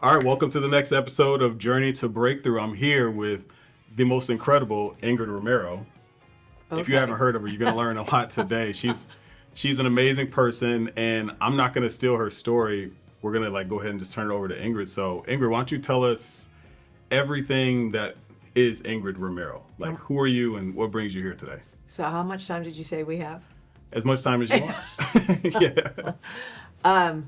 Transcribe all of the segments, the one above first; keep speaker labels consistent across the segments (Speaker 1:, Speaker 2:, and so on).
Speaker 1: All right, welcome to the next episode of Journey to Breakthrough. I'm here with the most incredible Ingrid Romero. If you haven't heard of her, you're going to learn a lot today. She's an amazing person, and I'm not going to steal her story. We're going to go ahead and just turn it over to Ingrid. So, Ingrid, why don't you tell us everything that is Ingrid Romero? Who are you and what brings you here today?
Speaker 2: So how much time did you say we have?
Speaker 1: As much time as you want. Yeah.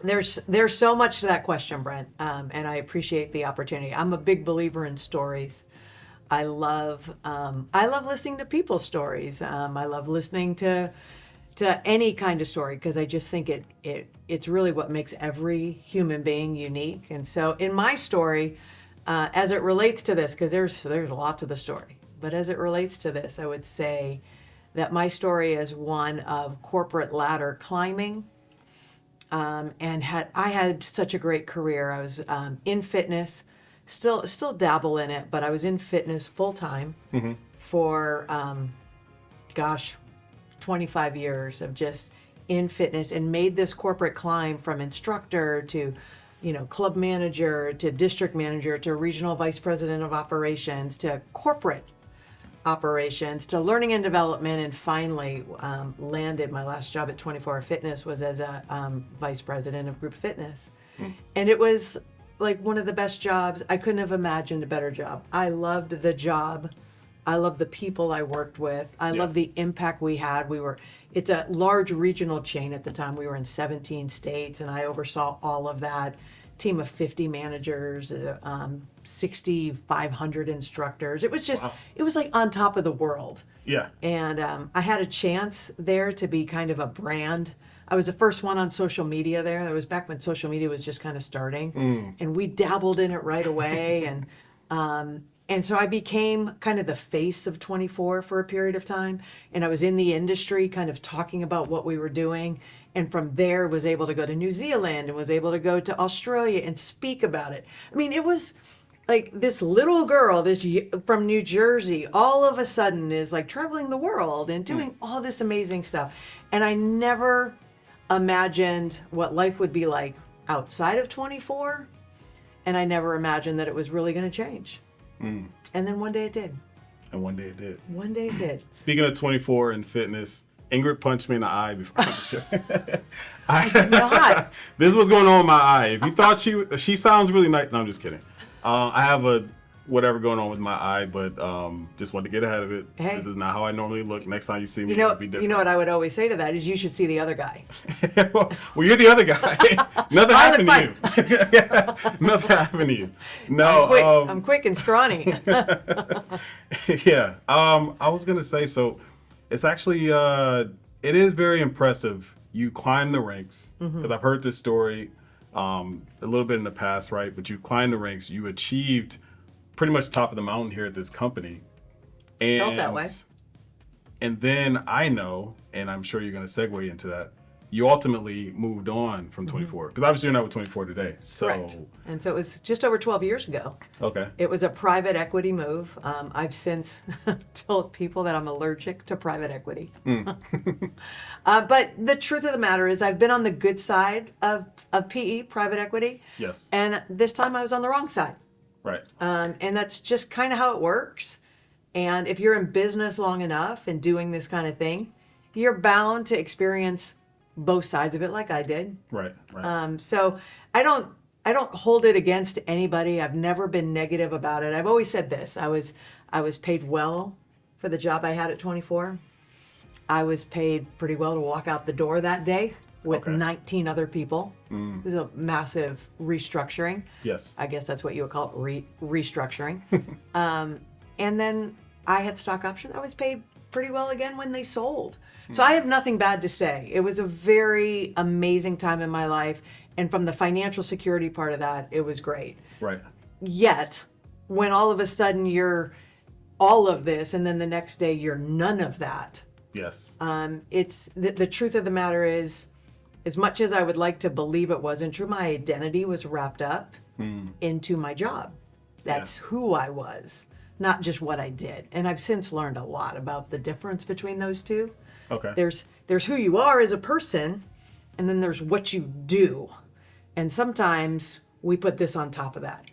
Speaker 2: There's so much to that question, Brent, and I appreciate the opportunity. I'm a big believer in stories. I love listening to people's stories. I love listening to any kind of story because I just think it's really what makes every human being unique. And so in my story, as it relates to this, because there's a lot to the story, but as it relates to this, I would say that my story is one of corporate ladder climbing. And I had such a great career. I was in fitness, still dabble in it, but I was in fitness full time for 25 years of just in fitness, and made this corporate climb from instructor to, club manager to district manager to regional vice president of operations to corporate operations to learning and development, and finally landed my last job at 24 Hour Fitness was as a vice president of group fitness. And it was like one of the best jobs. I couldn't have imagined a better job. I loved the job. I loved the people I worked with. I loved the impact we had. It's a large regional chain at the time. We were in 17 states, and I oversaw all of that. Team of 50 managers, 6,500 instructors. It was just, It was like on top of the world.
Speaker 1: Yeah.
Speaker 2: And I had a chance there to be kind of a brand. I was the first one on social media there. That was back when social media was just kind of starting. And we dabbled in it right away. And so I became kind of the face of 24 for a period of time. And I was in the industry kind of talking about what we were doing. And from there was able to go to New Zealand and was able to go to Australia and speak about it. I mean, it was like this little girl, from New Jersey, all of a sudden is like traveling the world and doing all this amazing stuff. And I never imagined what life would be like outside of 24. And I never imagined that it was really going to change. And then one day it did.
Speaker 1: And one day it did.
Speaker 2: One day it did.
Speaker 1: Speaking of 24 and fitness, Ingrid punched me in the eye before. I'm just kidding.
Speaker 2: I did not.
Speaker 1: This is what's going on with my eye. If you thought she sounds really nice. No, I'm just kidding. I have a whatever going on with my eye, but just wanted to get ahead of it.
Speaker 2: Hey.
Speaker 1: This is not how I normally look. Next time you see me, it'll be different.
Speaker 2: You know what I would always say to that is you should see the other guy.
Speaker 1: Well, you're the other guy. Nothing happened to you. Yeah, nothing happened to you. No.
Speaker 2: I'm quick and scrawny.
Speaker 1: Yeah. I was going to say, so it's actually, it is very impressive. You climb the ranks, because I've heard this story a little bit in the past, right? But you climbed the ranks, you achieved pretty much top of the mountain here at this company. And,
Speaker 2: felt that way.
Speaker 1: And then I know, and I'm sure you're going to segue into that, you ultimately moved on from 24, because obviously you're not with 24 today. So.
Speaker 2: Correct. And so it was just over 12 years ago.
Speaker 1: Okay.
Speaker 2: It was a private equity move. I've since told people that I'm allergic to private equity. But the truth of the matter is I've been on the good side of PE, private equity.
Speaker 1: Yes.
Speaker 2: And this time I was on the wrong side.
Speaker 1: Right.
Speaker 2: And that's just kind of how it works. And if you're in business long enough and doing this kind of thing, you're bound to experience both sides of it like I did.
Speaker 1: Right.
Speaker 2: So I don't hold it against anybody. I've never been negative about it. I've always said this. I was paid well for the job I had at 24. I was paid pretty well to walk out the door that day with 19 other people. It was a massive restructuring.
Speaker 1: Yes.
Speaker 2: I guess that's what you would call it, restructuring. And then I had stock option. I was paid pretty well again when they sold. So I have nothing bad to say. It was a very amazing time in my life. And from the financial security part of that, it was great.
Speaker 1: Right.
Speaker 2: Yet, when all of a sudden you're all of this, and then the next day you're none of that.
Speaker 1: Yes.
Speaker 2: It's the truth of the matter is, as much as I would like to believe it wasn't true, my identity was wrapped up into my job. That's who I was, not just what I did. And I've since learned a lot about the difference between those two.
Speaker 1: Okay.
Speaker 2: There's who you are as a person, and then there's what you do. And sometimes we put this on top of that.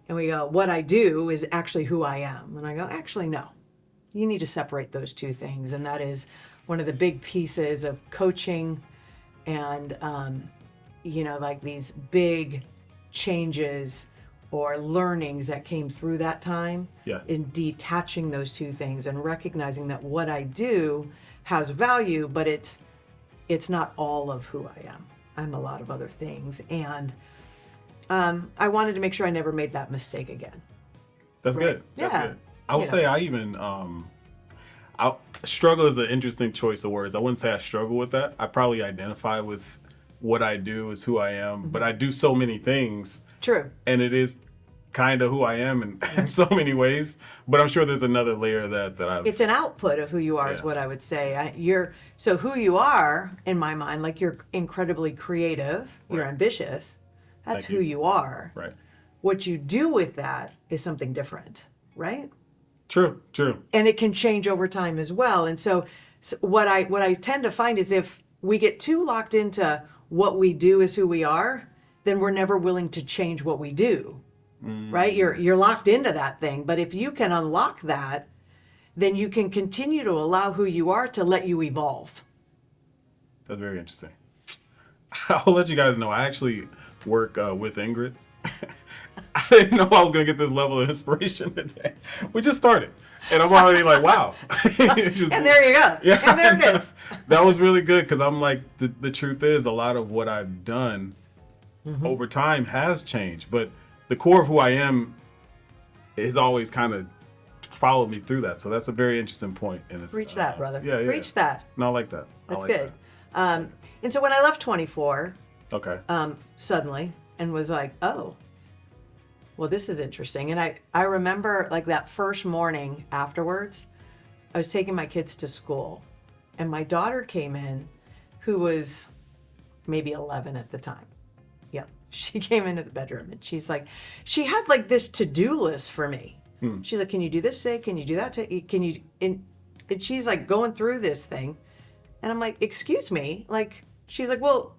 Speaker 2: And we go, what I do is actually who I am. And I go, actually, no. You need to separate those two things. And that is one of the big pieces of coaching and, like these big changes or learnings that came through that time.
Speaker 1: Yeah.
Speaker 2: In detaching those two things and recognizing that what I do has value, but it's not all of who I am. I'm a lot of other things. And I wanted to make sure I never made that mistake again.
Speaker 1: That's
Speaker 2: Right.
Speaker 1: good. That's
Speaker 2: Yeah.
Speaker 1: good. I would say I even, struggle is an interesting choice of words. I wouldn't say I struggle with that. I probably identify with what I do as who I am, but I do so many things.
Speaker 2: True.
Speaker 1: And it is kind of who I am in so many ways. But I'm sure there's another layer that I've...
Speaker 2: It's an output of who you are, is
Speaker 1: Yeah.
Speaker 2: what I would say. So who you are, in my mind, like you're incredibly creative, you're
Speaker 1: Right.
Speaker 2: ambitious. That's
Speaker 1: Thank
Speaker 2: who
Speaker 1: you.
Speaker 2: you are.
Speaker 1: Right.
Speaker 2: What you do with that is something different, right?
Speaker 1: True.
Speaker 2: And it can change over time as well. And so what I tend to find is if we get too locked into what we do is who we are, then we're never willing to change what we do. Right? You're locked into that thing. But if you can unlock that, then you can continue to allow who you are to let you evolve.
Speaker 1: That's very interesting. I'll let you guys know. I actually work with Ingrid. I didn't know I was going to get this level of inspiration today. We just started. And I'm already like, wow.
Speaker 2: And there you go.
Speaker 1: Yeah,
Speaker 2: And there it is.
Speaker 1: That was really good because I'm like, the truth is a lot of what I've done over time has changed. But the core of who I am has always kind of followed me through that. So that's a very interesting point. And it's,
Speaker 2: Reach that, brother.
Speaker 1: Yeah.
Speaker 2: Reach that.
Speaker 1: No, I like that.
Speaker 2: That's
Speaker 1: I like
Speaker 2: good. And so when I left 24,
Speaker 1: That. Okay.
Speaker 2: suddenly, and was like, oh, well, this is interesting. And I remember like that first morning afterwards, I was taking my kids to school, and my daughter came in, who was maybe 11 at the time. Yep. She came into the bedroom, and she's like, she had like this to-do list for me. She's like, can you do this today? Can you do that today? Can you, and she's like going through this thing. And I'm like, excuse me? Like, she's like, well,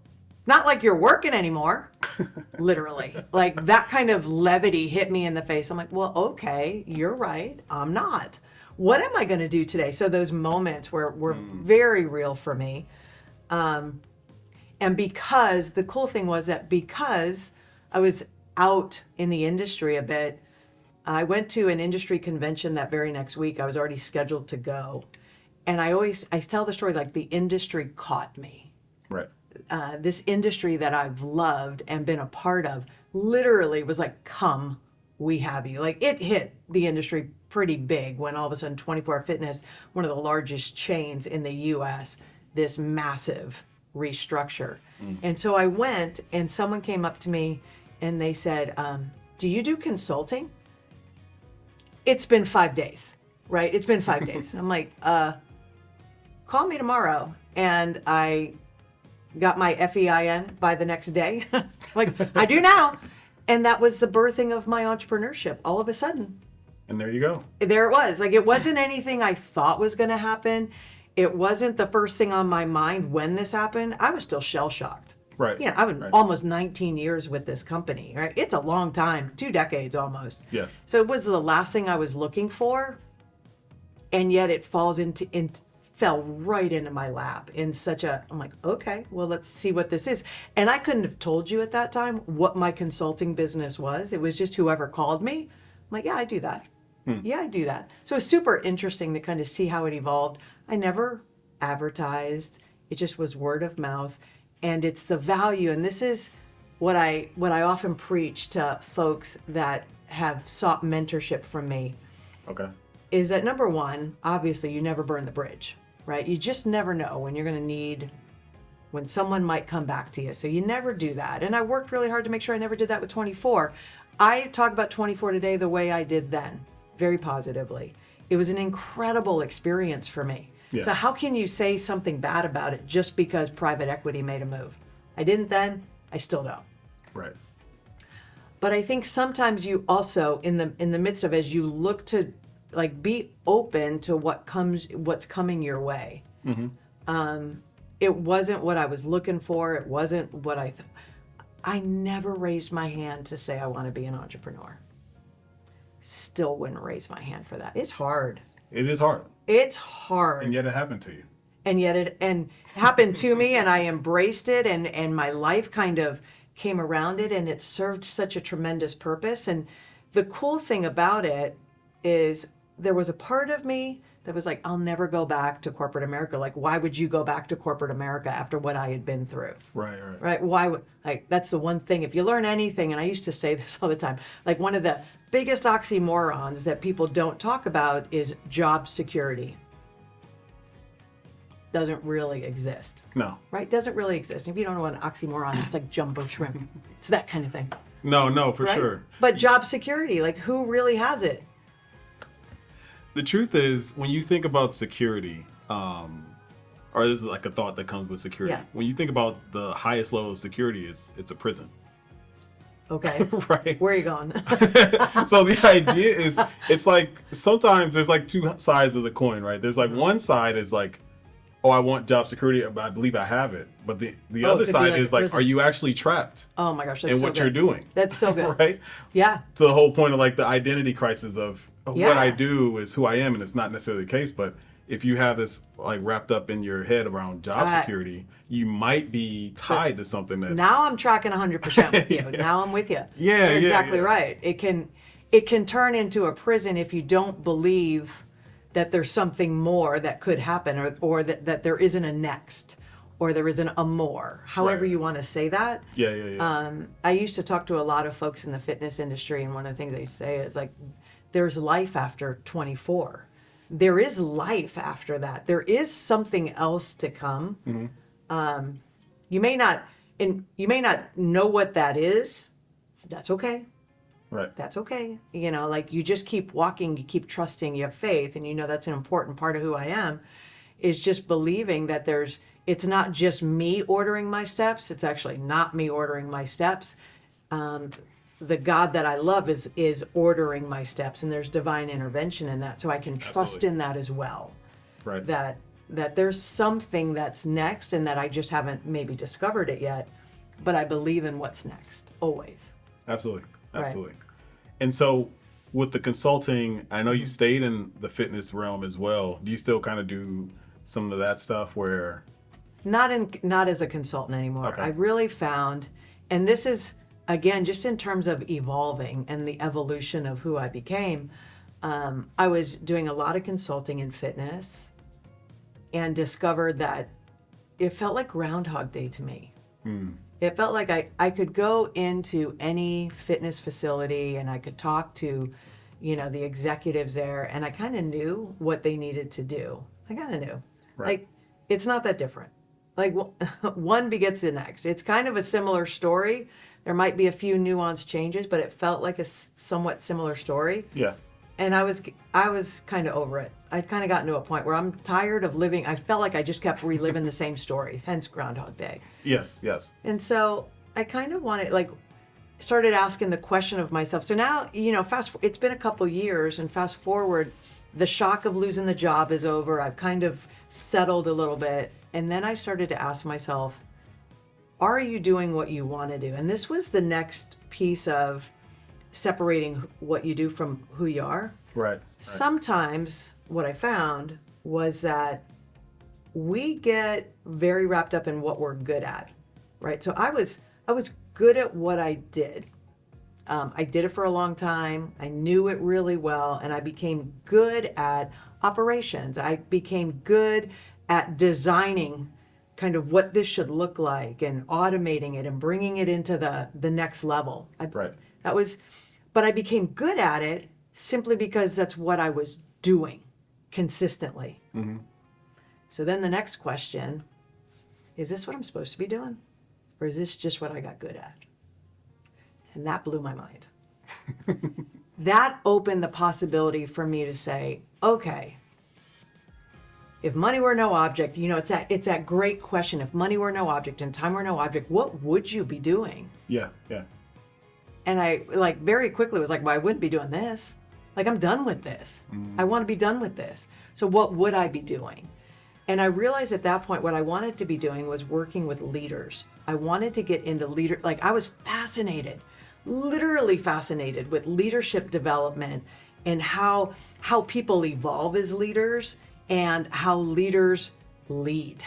Speaker 2: not like you're working anymore. Literally. Like that kind of levity hit me in the face. I'm like, well, okay, you're right. I'm not. What am I going to do today? So those moments were very real for me. And because the cool thing was that because I was out in the industry a bit, I went to an industry convention that very next week. I was already scheduled to go. And I tell the story like the industry caught me.
Speaker 1: Right.
Speaker 2: This industry that I've loved and been a part of literally was like, come, we have you. Like it hit the industry pretty big when all of a sudden 24 Fitness, one of the largest chains in the US, this massive restructure. And so I went, and someone came up to me and they said, do you do consulting? It's been 5 days, right? It's been 5 days. I'm like, call me tomorrow. And I got my FEIN by the next day. Like, I do now. And that was the birthing of my entrepreneurship. All of a sudden,
Speaker 1: And there you go.
Speaker 2: there it was. Like, it wasn't anything I thought was going to happen. It wasn't the first thing on my mind when this happened. I was still shell-shocked.
Speaker 1: Right.
Speaker 2: Yeah, I've been
Speaker 1: Right.
Speaker 2: almost 19 years with this company, right? It's a long time, 2 decades almost.
Speaker 1: Yes.
Speaker 2: So it was the last thing I was looking for, and yet it fell right into my lap in I'm like, okay, well, let's see what this is. And I couldn't have told you at that time what my consulting business was. It was just whoever called me. I'm like, yeah, I do that. Yeah, I do that. So it's super interesting to kind of see how it evolved. I never advertised. It just was word of mouth. And it's the value, and this is what I often preach to folks that have sought mentorship from me,
Speaker 1: Okay.
Speaker 2: is that number one, obviously you never burn the bridge, right? You just never know when you're going to need, when someone might come back to you. So you never do that. And I worked really hard to make sure I never did that with 24. I talk about 24 today the way I did then, very positively. It was an incredible experience for me.
Speaker 1: Yeah.
Speaker 2: So how can you say something bad about it just because private equity made a move? I didn't then, I still don't.
Speaker 1: Right.
Speaker 2: But I think sometimes you also, in the midst of, as you look to like be open to what's coming your way. It wasn't what I was looking for. It wasn't what I never raised my hand to say I want to be an entrepreneur. Still wouldn't raise my hand for that. It's hard.
Speaker 1: It is hard.
Speaker 2: It's hard.
Speaker 1: And yet it happened to you.
Speaker 2: And yet it happened to me, and I embraced it, and my life kind of came around it, and it served such a tremendous purpose. And the cool thing about it is there was a part of me that was like, I'll never go back to corporate America. Like, why would you go back to corporate America after what I had been through? Right. Why would, like, that's the one thing, if you learn anything, and I used to say this all the time, like one of the biggest oxymorons that people don't talk about is job security. Doesn't really exist.
Speaker 1: No.
Speaker 2: Right? Doesn't really exist. If you don't know what an oxymoron is, it's like jumbo shrimp. It's that kind of thing.
Speaker 1: No, for sure.
Speaker 2: But job security, like who really has it?
Speaker 1: The truth is, when you think about security, or this is like a thought that comes with security.
Speaker 2: Yeah.
Speaker 1: When you think about the highest level of security, it's a prison.
Speaker 2: Okay.
Speaker 1: Right.
Speaker 2: Where are you going?
Speaker 1: So the idea is, it's like sometimes there's like two sides of the coin, right? There's like one side is like, oh, I want job security, but I believe I have it. But the other side is like, are you actually trapped
Speaker 2: Oh my gosh, that's
Speaker 1: in
Speaker 2: so
Speaker 1: what
Speaker 2: good.
Speaker 1: you're doing?
Speaker 2: That's so good.
Speaker 1: Right?
Speaker 2: Yeah.
Speaker 1: To the whole point of like the identity crisis of
Speaker 2: Yeah.
Speaker 1: what I do is who I am, and it's not necessarily the case. But if you have this like wrapped up in your head around job security, you might be tied to something that's...
Speaker 2: Now I'm tracking 100% with you.
Speaker 1: Yeah.
Speaker 2: Now I'm with you.
Speaker 1: Yeah,
Speaker 2: You're
Speaker 1: yeah,
Speaker 2: exactly
Speaker 1: yeah.
Speaker 2: right. It can turn into a prison if you don't believe that there's something more that could happen, or that there isn't a next, or there isn't a more, however
Speaker 1: Right.
Speaker 2: you want to say that.
Speaker 1: Yeah.
Speaker 2: I used to talk to a lot of folks in the fitness industry, and one of the things they say is like, there's life after 24. There is life after that. There is something else to come.
Speaker 1: Mm-hmm.
Speaker 2: You may not know what that is. That's okay.
Speaker 1: Right.
Speaker 2: That's okay. You know, like you just keep walking, you keep trusting, you have faith, and you know that's an important part of who I am, is just believing that it's not just me ordering my steps. It's actually not me ordering my steps. The God that I love is ordering my steps, and there's divine intervention in that, so I can trust
Speaker 1: Absolutely.
Speaker 2: in that as well.
Speaker 1: Right.
Speaker 2: That there's something that's next, and that I just haven't maybe discovered it yet, but I believe in what's next always.
Speaker 1: Absolutely.
Speaker 2: Right.
Speaker 1: And so with the consulting, I know you stayed in the fitness realm as well. Do you still kind of do some of that stuff where...
Speaker 2: Not as a consultant anymore.
Speaker 1: Okay.
Speaker 2: I really found, and this is again just in terms of evolving and the evolution of who I became. I was doing a lot of consulting in fitness, and discovered that it felt like Groundhog Day to me. It felt like I could go into any fitness facility and I could talk to, the executives there, and I kind of knew what they needed to do. I kind of knew.
Speaker 1: Right.
Speaker 2: Like, it's not that different. Like, one begets the next. It's kind of a similar story. There might be a few nuanced changes, but it felt like a somewhat similar story.
Speaker 1: Yeah.
Speaker 2: And I was kind of over it. I'd kind of gotten to a point where I'm tired of living. I felt like I just kept reliving the same story, hence Groundhog Day.
Speaker 1: Yes.
Speaker 2: And so I kind of started asking the question of myself. So now, it's been a couple years, and fast forward, the shock of losing the job is over. I've kind of settled a little bit. And then I started to ask myself, are you doing what you want to do? And this was the next piece of separating what you do from who you are.
Speaker 1: Right.
Speaker 2: Sometimes what I found was that we get very wrapped up in what we're good at, right? So I was good at what I did. I did it for a long time. I knew it really well, and I became good at operations. I became good at designing kind of what this should look like, and automating it and bringing it into the next level. But I became good at it simply because that's what I was doing consistently.
Speaker 1: Mm-hmm.
Speaker 2: So then the next question, is this what I'm supposed to be doing? Or is this just what I got good at? And that blew my mind. That opened the possibility for me to say, okay, if money were no object, it's that great question. If money were no object and time were no object, what would you be doing?
Speaker 1: Yeah.
Speaker 2: And I very quickly was like, well, I wouldn't be doing this. Like, I'm done with this. I want to be done with this. So what would I be doing? And I realized at that point what I wanted to be doing was working with leaders. I wanted to get into like I was fascinated, literally fascinated with leadership development and how people evolve as leaders and how leaders lead.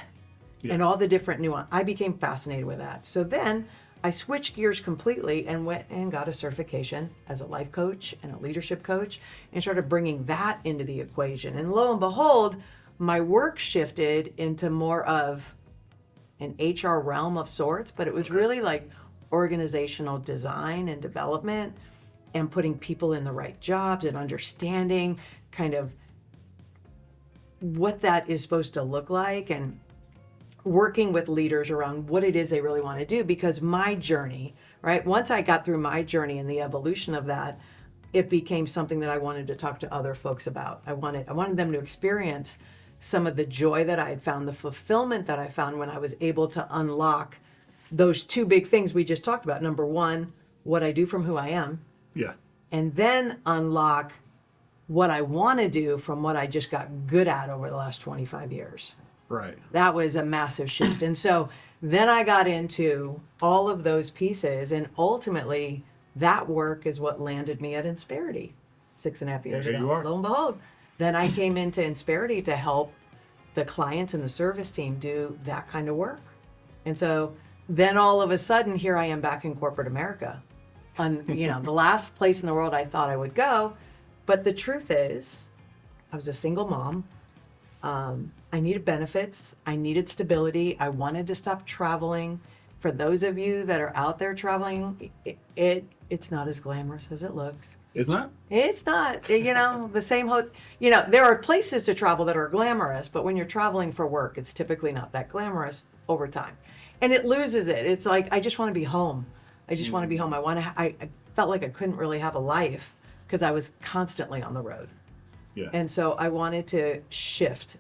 Speaker 1: Yeah.
Speaker 2: And all the different nuance. I became fascinated with that. So then I switched gears completely and went and got a certification as a life coach and a leadership coach and started bringing that into the equation. And lo and behold, my work shifted into more of an HR realm of sorts, but it was really like organizational design and development and putting people in the right jobs and understanding kind of what that is supposed to look like and working with leaders around what it is they really want to do. Because my journey, right, once I got through my journey and the evolution of that, it became something that I wanted to talk to other folks about. I wanted them to experience some of the joy that I had found, the fulfillment that I found when I was able to unlock those two big things we just talked about. Number one, what I do from who I am.
Speaker 1: Yeah.
Speaker 2: And then unlock what I want to do from what I just got good at over the last 25 years.
Speaker 1: Right.
Speaker 2: That was a massive shift. And so then I got into all of those pieces, and ultimately that work is what landed me at Insperity 6.5 years
Speaker 1: Here
Speaker 2: ago.
Speaker 1: you are.
Speaker 2: Lo and behold, then I came into Insperity to help the clients and the service team do that kind of work. And so then all of a sudden, here I am back in corporate America, on the last place in the world I thought I would go. But the truth is, I was a single mom. I needed benefits. I needed stability. I wanted to stop traveling. For those of you that are out there traveling, it's not as glamorous as it looks.
Speaker 1: It's not?
Speaker 2: It's not, the same, there are places to travel that are glamorous, but when you're traveling for work, it's typically not that glamorous over time. And it loses it. It's like, I just want to be home. I just want to be home. I felt like I couldn't really have a life because I was constantly on the road.
Speaker 1: Yeah.
Speaker 2: And so I wanted to shift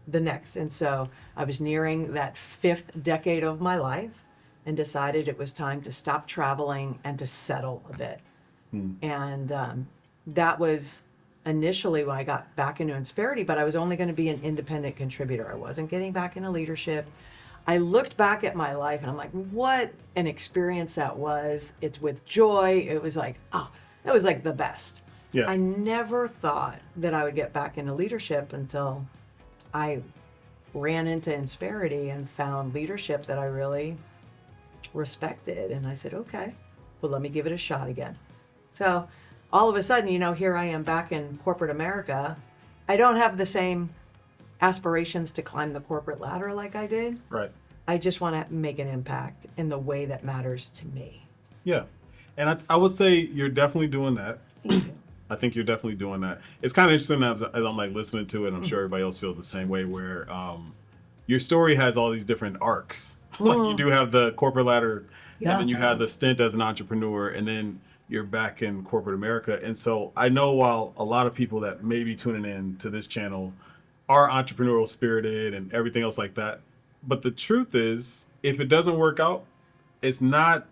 Speaker 2: the next. And so I was nearing that 5th decade of my life and decided it was time to stop traveling and to settle a bit. And that was initially when I got back into Insperity, but I was only going to be an independent contributor. I wasn't getting back into leadership. I looked back at my life and I'm like, what an experience that was. It's with joy. It was like, that was like the best.
Speaker 1: Yeah.
Speaker 2: I never thought that I would get back into leadership until I ran into Insperity and found leadership that I really respected. And I said, okay, well, let me give it a shot again. So all of a sudden, here I am back in corporate America. I don't have the same aspirations to climb the corporate ladder like I did.
Speaker 1: Right.
Speaker 2: I just want to make an impact in the way that matters to me.
Speaker 1: Yeah. And I would say you're definitely doing that. I think you're definitely doing that. It's kind of interesting as I'm like listening to it, and I'm sure everybody else feels the same way, where your story has all these different arcs. Like you do have the corporate ladder, and then you have the stint as an entrepreneur, and then you're back in corporate America. And so I know while a lot of people that may be tuning in to this channel are entrepreneurial spirited and everything else like that, but the truth is, if it doesn't work out, it's not,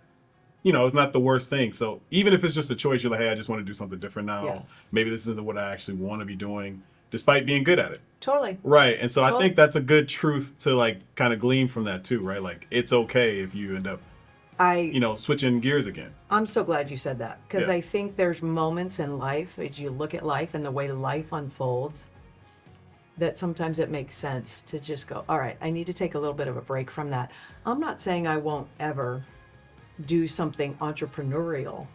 Speaker 1: it's not the worst thing. So even if it's just a choice, you're like, hey, I just want to do something different now.
Speaker 2: Yeah.
Speaker 1: Maybe this isn't what I actually want to be doing, despite being good at it.
Speaker 2: Totally.
Speaker 1: Right. And so I think that's a good truth to like kind of glean from that too, right? Like it's okay if you end up switching gears again.
Speaker 2: I'm so glad you said that, because
Speaker 1: Yeah.
Speaker 2: I think there's moments in life as you look at life and the way life unfolds that sometimes it makes sense to just go, all right, I need to take a little bit of a break from that. I'm not saying I won't ever do something entrepreneurial,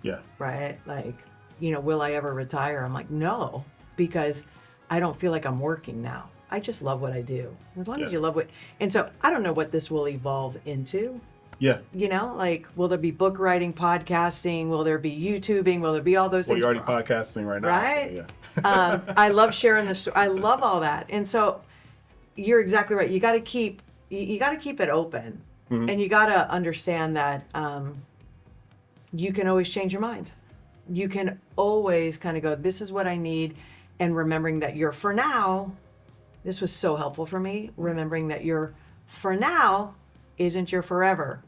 Speaker 1: Yeah.
Speaker 2: right? Like, will I ever retire? I'm like, no, because I don't feel like I'm working now. I just love what I do. As long as
Speaker 1: Yeah.
Speaker 2: you love and so I don't know what this will evolve into.
Speaker 1: Yeah.
Speaker 2: Like, will there be book writing, podcasting? Will there be YouTubing? Will there be all those
Speaker 1: Well,
Speaker 2: things?
Speaker 1: you're already podcasting right now.
Speaker 2: Right?
Speaker 1: So, yeah.
Speaker 2: I love sharing this. I love all that. And so you're exactly right. You got to keep it open. And you got to understand that you can always change your mind. You can always kind of go, this is what I need. And remembering that you're for now, this was so helpful for me, remembering that your for now isn't your forever.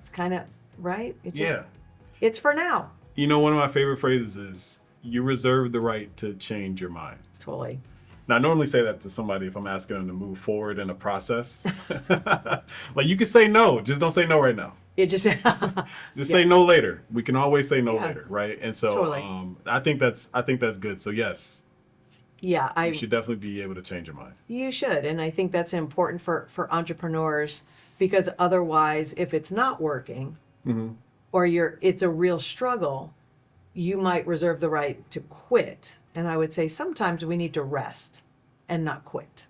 Speaker 2: It's kind of, right? It's for now.
Speaker 1: One of my favorite phrases is, you reserve the right to change your mind.
Speaker 2: Totally.
Speaker 1: Now, I normally say that to somebody if I'm asking them to move forward in a process. Like, you can say no, just don't say no right now.
Speaker 2: It just
Speaker 1: Just say no later. We can always say no
Speaker 2: Yeah.
Speaker 1: later, right? And so
Speaker 2: Totally.
Speaker 1: I think that's good. So yes,
Speaker 2: yeah,
Speaker 1: you should definitely be able to change your mind.
Speaker 2: you should, and I think that's important for entrepreneurs, because otherwise, if it's not working, or it's a real struggle, you might reserve the right to quit. And I would say sometimes we need to rest and not quit,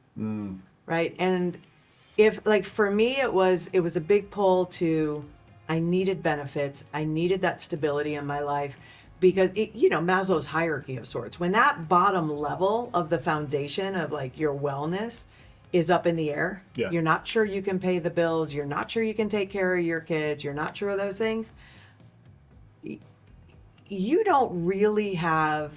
Speaker 2: right? And if, like, for me, it was a big pull to, I needed benefits, I needed that stability in my life, because Maslow's hierarchy of sorts, when that bottom level of the foundation of like your wellness is up in the air,
Speaker 1: Yeah.
Speaker 2: you're not sure you can pay the bills, you're not sure you can take care of your kids, you're not sure of those things, you don't really have,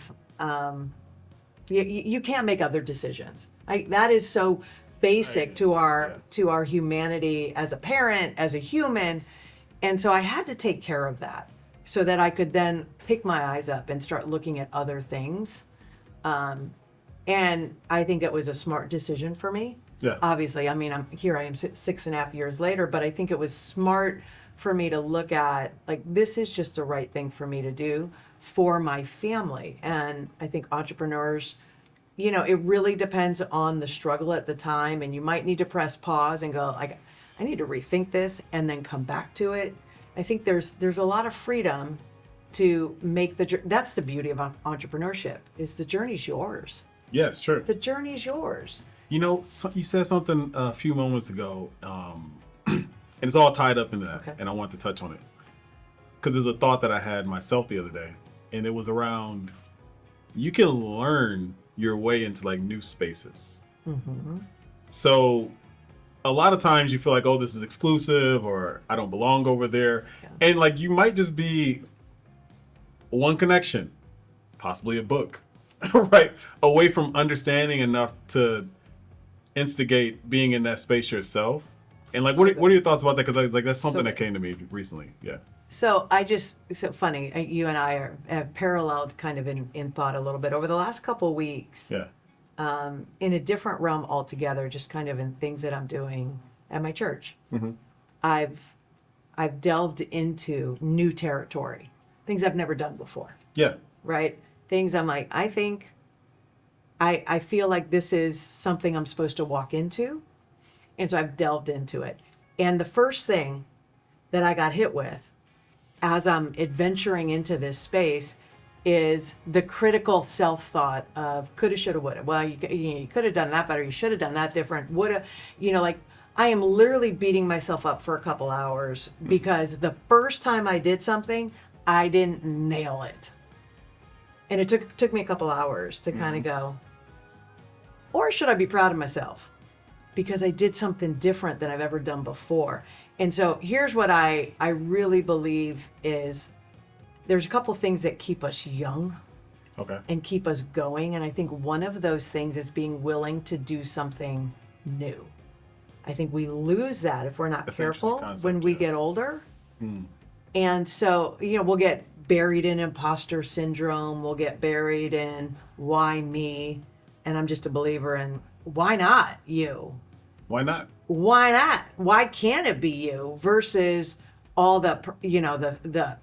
Speaker 2: you can't make other decisions. That is so basic to our humanity as a parent, as a human. And so I had to take care of that so that I could then pick my eyes up and start looking at other things. And I think it was a smart decision for me.
Speaker 1: Yeah.
Speaker 2: Obviously, I mean, I am 6.5 years later, but I think it was smart for me to look at, like, this is just the right thing for me to do for my family. And I think entrepreneurs, it really depends on the struggle at the time, and you might need to press pause and go, like, I need to rethink this and then come back to it. I think there's a lot of freedom to make that's the beauty of entrepreneurship, is the journey's yours.
Speaker 1: Yes, true.
Speaker 2: The journey's yours.
Speaker 1: You said something a few moments ago, and it's all tied up into that,
Speaker 2: Okay.
Speaker 1: and I want to touch on it. Because there's a thought that I had myself the other day, and it was around, you can learn your way into like new spaces. So a lot of times you feel like, oh, this is exclusive, or I don't belong over there.
Speaker 2: Yeah.
Speaker 1: And like, you might just be one connection, possibly a book, right? Away from understanding enough to instigate being in that space yourself. And like, what are your thoughts about that? Because like that's something that came to me recently. Yeah.
Speaker 2: So so funny, you and I have paralleled kind of in thought a little bit over the last couple of weeks.
Speaker 1: Yeah.
Speaker 2: In a different realm altogether, just kind of in things that I'm doing at my church. I've delved into new territory, things I've never done before,
Speaker 1: Yeah.
Speaker 2: right? Things I'm like, I think, I feel like this is something I'm supposed to walk into. And so I've delved into it. And the first thing that I got hit with as I'm adventuring into this space is the critical self-thought of coulda, shoulda, woulda. Well, you could have done that better. You should have done that different. Woulda, like, I am literally beating myself up for a couple hours because the first time I did something, I didn't nail it. And it took me a couple hours to kind of go, or should I be proud of myself? Because I did something different than I've ever done before. And so here's what I really believe is, there's a couple things that keep us young
Speaker 1: Okay.
Speaker 2: and keep us going. And I think one of those things is being willing to do something new. I think we lose that if we're not
Speaker 1: That's an interesting
Speaker 2: careful
Speaker 1: concept,
Speaker 2: when we
Speaker 1: yeah.
Speaker 2: get older. And so, we'll get buried in imposter syndrome. We'll get buried in why me? And I'm just a believer in why not you?
Speaker 1: Why not?
Speaker 2: Why not? Why can't it be you versus all the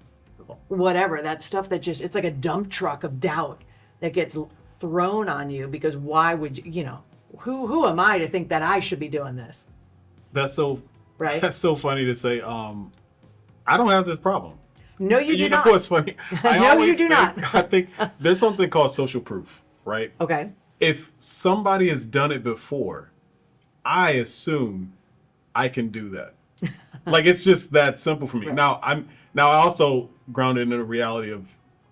Speaker 2: whatever, that stuff that just, it's like a dump truck of doubt that gets thrown on you because why would who am I to think that I should be doing this?
Speaker 1: That's so
Speaker 2: Right.
Speaker 1: That's so funny to say. I don't have this problem.
Speaker 2: No, you do
Speaker 1: You know
Speaker 2: not.
Speaker 1: what's funny? I
Speaker 2: No, you
Speaker 1: always
Speaker 2: do
Speaker 1: think-
Speaker 2: not.
Speaker 1: I think there's something called social proof, right?
Speaker 2: Okay.
Speaker 1: If somebody has done it before, I assume I can do that. Like, it's just that simple for me.
Speaker 2: Right.
Speaker 1: Now I also grounded in the reality of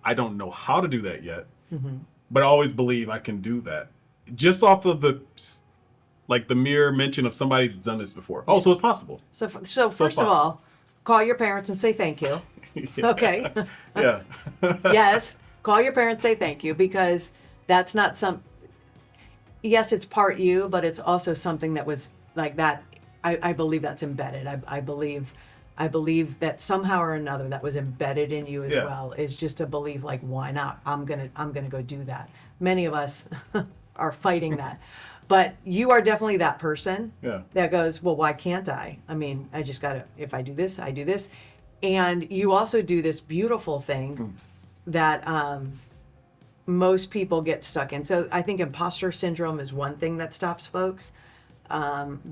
Speaker 1: I don't know how to do that yet, but I always believe I can do that just off of the mere mention of somebody's done this before. Oh, so it's possible.
Speaker 2: So first of
Speaker 1: possible.
Speaker 2: all, call your parents and say thank you.
Speaker 1: Yeah.
Speaker 2: Okay.
Speaker 1: Yeah.
Speaker 2: Yes, call your parents, say thank you, because that's not yes, it's part you, but it's also something that was like that. I believe that's embedded. I believe that somehow or another that was embedded in you as
Speaker 1: Yeah.
Speaker 2: well, is just a belief like, why not? I'm gonna go do that. Many of us are fighting that. But you are definitely that person
Speaker 1: Yeah.
Speaker 2: that goes, well, why can't I? I mean, I just got to, if I do this, I do this. And you also do this beautiful thing that most people get stuck in. So I think imposter syndrome is one thing that stops folks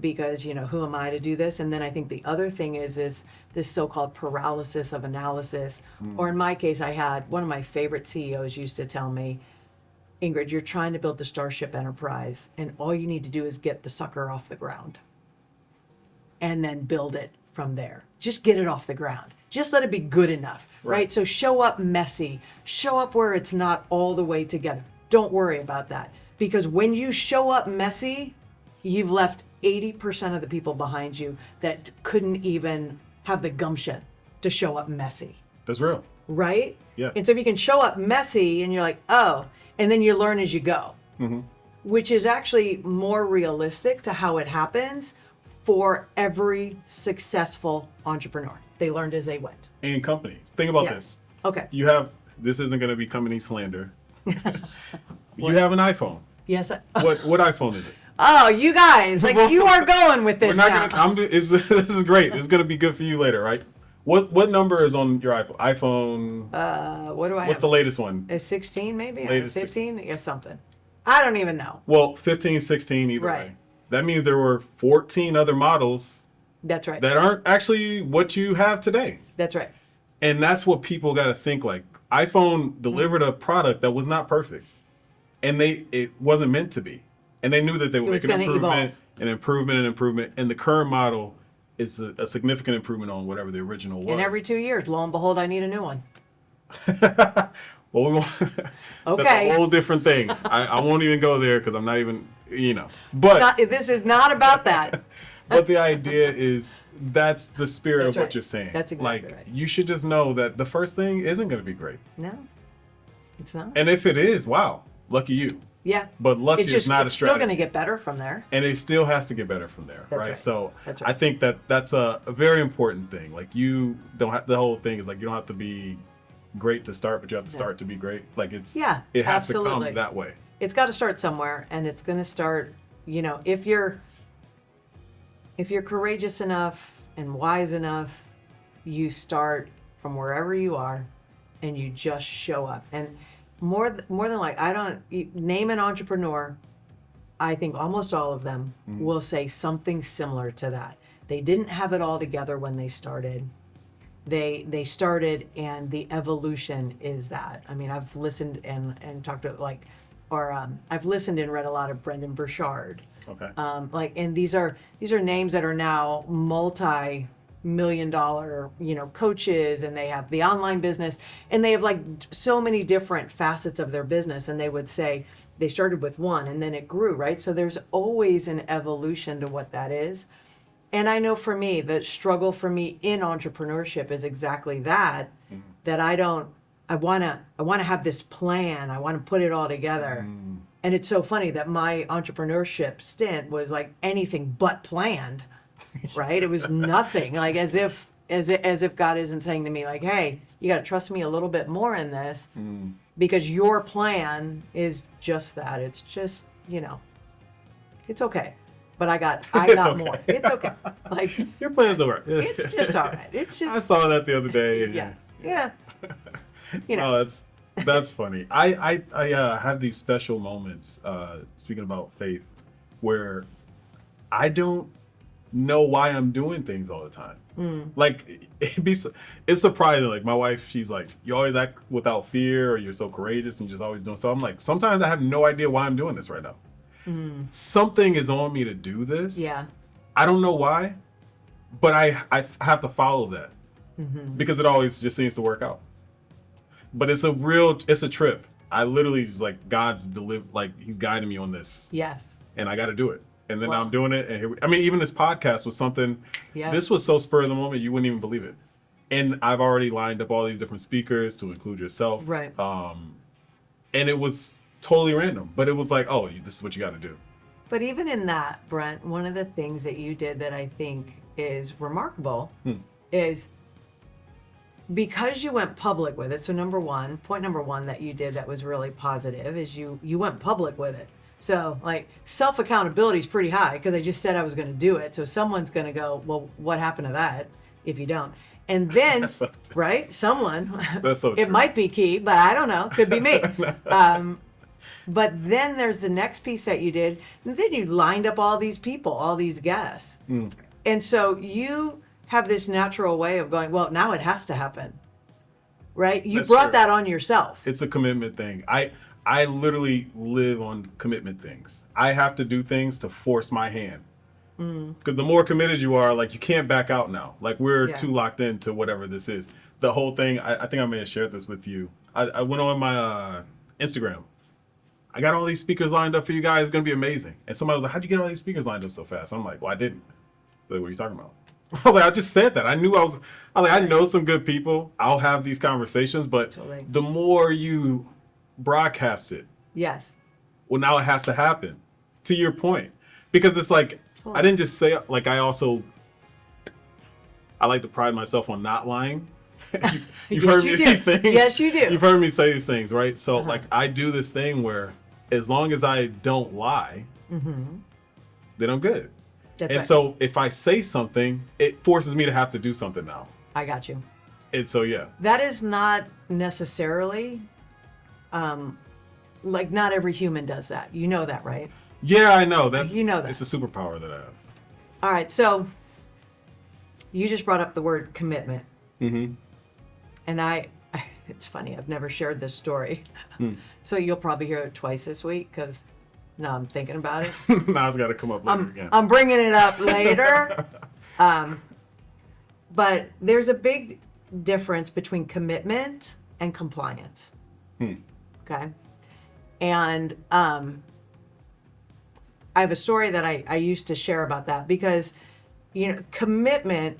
Speaker 2: because, you know, who am I to do this? And then I think the other thing is this so-called paralysis of analysis. Or in my case, I had one of my favorite CEOs used to tell me, Ingrid, you're trying to build the Starship Enterprise, and all you need to do is get the sucker off the ground and then build it from there. Just get it off the ground. Just let it be good enough, right? So show up messy, show up where it's not all the way together. Don't worry about that, because when you show up messy, you've left 80% of the people behind you that couldn't even have the gumption to show up messy.
Speaker 1: That's real.
Speaker 2: Right?
Speaker 1: Yeah.
Speaker 2: And so if you can show up messy and you're like, oh, and then you learn as you go, which is actually more realistic to how it happens for every successful entrepreneur. They learned as they went.
Speaker 1: And companies. Think about
Speaker 2: Yeah.
Speaker 1: this.
Speaker 2: Okay.
Speaker 1: You have, this isn't going to be company slander. You have an iPhone.
Speaker 2: Yes.
Speaker 1: What iPhone is it?
Speaker 2: Oh, you guys, like you are going with this
Speaker 1: We're
Speaker 2: now.
Speaker 1: not gonna, this is great. This is going to be good for you later, right? What number is on your iPhone?
Speaker 2: What do I
Speaker 1: What's
Speaker 2: have?
Speaker 1: the latest one?
Speaker 2: Is 16 maybe?
Speaker 1: Latest
Speaker 2: 15? Yeah, something. I don't even know.
Speaker 1: Well, 15, 16, either
Speaker 2: Right.
Speaker 1: way. That means there were 14 other models
Speaker 2: That's right.
Speaker 1: that aren't actually what you have today.
Speaker 2: That's right.
Speaker 1: And that's what people got to think. Like, iPhone delivered a product that was not perfect, and it wasn't meant to be. And they knew that they would
Speaker 2: was
Speaker 1: make an
Speaker 2: gonna
Speaker 1: improvement,
Speaker 2: evolve.
Speaker 1: an improvement, an improvement. And the current model is a significant improvement on whatever the original was.
Speaker 2: And every 2 years, lo and behold, I need a new one.
Speaker 1: Well, we won't, that's
Speaker 2: Okay.
Speaker 1: a whole different thing. I won't even go there because I'm not even, But
Speaker 2: This is not about that.
Speaker 1: but the idea is that's the spirit
Speaker 2: That's
Speaker 1: of what
Speaker 2: right.
Speaker 1: you're saying.
Speaker 2: That's exactly
Speaker 1: like,
Speaker 2: right.
Speaker 1: You should just know that the first thing isn't going to be great.
Speaker 2: No, it's not.
Speaker 1: And if it is, wow, lucky you.
Speaker 2: Yeah.
Speaker 1: But lucky
Speaker 2: It's
Speaker 1: is
Speaker 2: just,
Speaker 1: not a
Speaker 2: it's still
Speaker 1: strategy.
Speaker 2: going to get better from there.
Speaker 1: And it still has to get better from there,
Speaker 2: That's
Speaker 1: right?
Speaker 2: right.
Speaker 1: So
Speaker 2: That's right.
Speaker 1: I think that's a very important thing. Like, you don't have, the whole thing is like, you don't have to be great to start, but you have to start to be great. Like, it has
Speaker 2: absolutely.
Speaker 1: to come that way.
Speaker 2: It's got to start somewhere, and it's going to start, if you're courageous enough and wise enough, you start from wherever you are and you just show up. And more than like, name an entrepreneur, I think almost all of them will say something similar to that. They didn't have it all together when they started. They started, and the evolution is that. I mean, I've listened and talked to I've listened and read a lot of Brendan Burchard.
Speaker 1: Okay.
Speaker 2: And these are names that are now multi-million-dollar, coaches, and they have the online business, and they have like so many different facets of their business. And they would say they started with one, and then it grew, right? So there's always an evolution to what that is. And I know for me, the struggle for me in entrepreneurship is exactly that. That I want to have this plan. I want to put it all together. And it's so funny that my entrepreneurship stint was like anything but planned, right? It was nothing, like as if God isn't saying to me like, hey, you got to trust me a little bit more in this because your plan is just that. It's just, it's okay. But I got
Speaker 1: okay.
Speaker 2: more. It's okay. Like,
Speaker 1: Your plan's over.
Speaker 2: it's just all right. It's
Speaker 1: I
Speaker 2: just,
Speaker 1: saw that the other day.
Speaker 2: yeah.
Speaker 1: Oh, that's funny. I have these special moments, speaking about faith, where I don't know why I'm doing things all the time. Like, it's surprising. Like, my wife, she's like, you always act without fear, or you're so courageous and just always doing stuff. I'm like, sometimes I have no idea why I'm doing this right now. Something is on me to do this.
Speaker 2: Yeah.
Speaker 1: I don't know why, but I have to follow that because it always just seems to work out. But it's a trip. I literally just like he's guiding me on this.
Speaker 2: Yes.
Speaker 1: And I got to do it. And then
Speaker 2: Wow.
Speaker 1: I'm doing it. And even this podcast was something,
Speaker 2: Yeah.
Speaker 1: this was so spur of the moment, you wouldn't even believe it. And I've already lined up all these different speakers to include yourself.
Speaker 2: Right.
Speaker 1: And it was totally random, but it was like, oh, this is what you got to do.
Speaker 2: But even in that, Brent, one of the things that you did that I think is remarkable is because you went public with it. So point number one that you did that was really positive is you went public with it. So like self accountability is pretty high because I just said I was going to do it. So someone's going to go, well, what happened to that if you don't? And then,
Speaker 1: That's so
Speaker 2: right, someone,
Speaker 1: That's so
Speaker 2: it
Speaker 1: true.
Speaker 2: might be Key, but I don't know. Could be me. But then there's the next piece that you did. And then you lined up all these people, all these guests. And so you have this natural way of going, well, now it has to happen. Right? You
Speaker 1: That's
Speaker 2: brought
Speaker 1: true.
Speaker 2: that on yourself.
Speaker 1: It's a commitment thing. I literally live on commitment things. I have to do things to force my hand. Because the more committed you are, like, you can't back out now. Like, we're
Speaker 2: Yeah.
Speaker 1: too locked into whatever this is. The whole thing, I think I may have shared this with you. I went on my Instagram. I got all these speakers lined up for you guys. It's going to be amazing. And somebody was like, how'd you get all these speakers lined up so fast? I'm like, well, I didn't. Like, what are you talking about? I was like, I just said that. I was like, I know some good people. I'll have these conversations. But
Speaker 2: Totally.
Speaker 1: the more you broadcast it,
Speaker 2: Yes.
Speaker 1: well, now it has to happen, to your point. Because it's like, I didn't just say, like, I like to pride myself on not lying. You've
Speaker 2: Yes,
Speaker 1: heard
Speaker 2: you
Speaker 1: me
Speaker 2: do.
Speaker 1: these things.
Speaker 2: Yes, you do.
Speaker 1: You've heard me say these things, right? So, like, I do this thing where as long as I don't lie, then I'm good.
Speaker 2: That's
Speaker 1: And
Speaker 2: right.
Speaker 1: so if I say something, it forces me to have to do something now.
Speaker 2: I got you.
Speaker 1: And so, yeah.
Speaker 2: That is not necessarily, like not every human does that. You know that, right?
Speaker 1: Yeah, I know. It's a superpower that I have.
Speaker 2: All right. So you just brought up the word commitment.
Speaker 1: Mm-hmm.
Speaker 2: And it's funny. I've never shared this story. So you'll probably hear it twice this week because now I'm thinking about it.
Speaker 1: Now it's got to come up later again.
Speaker 2: I'm bringing it up later. But there's a big difference between commitment and compliance. Okay. And I have a story that I used to share about that because, commitment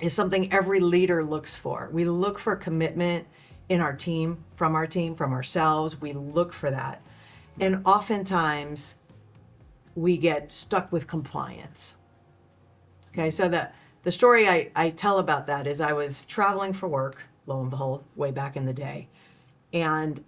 Speaker 2: is something every leader looks for. We look for commitment in our team, from ourselves. We look for that. And oftentimes we get stuck with compliance. Okay, so the story I tell about that is I was traveling for work, lo and behold, way back in the day. And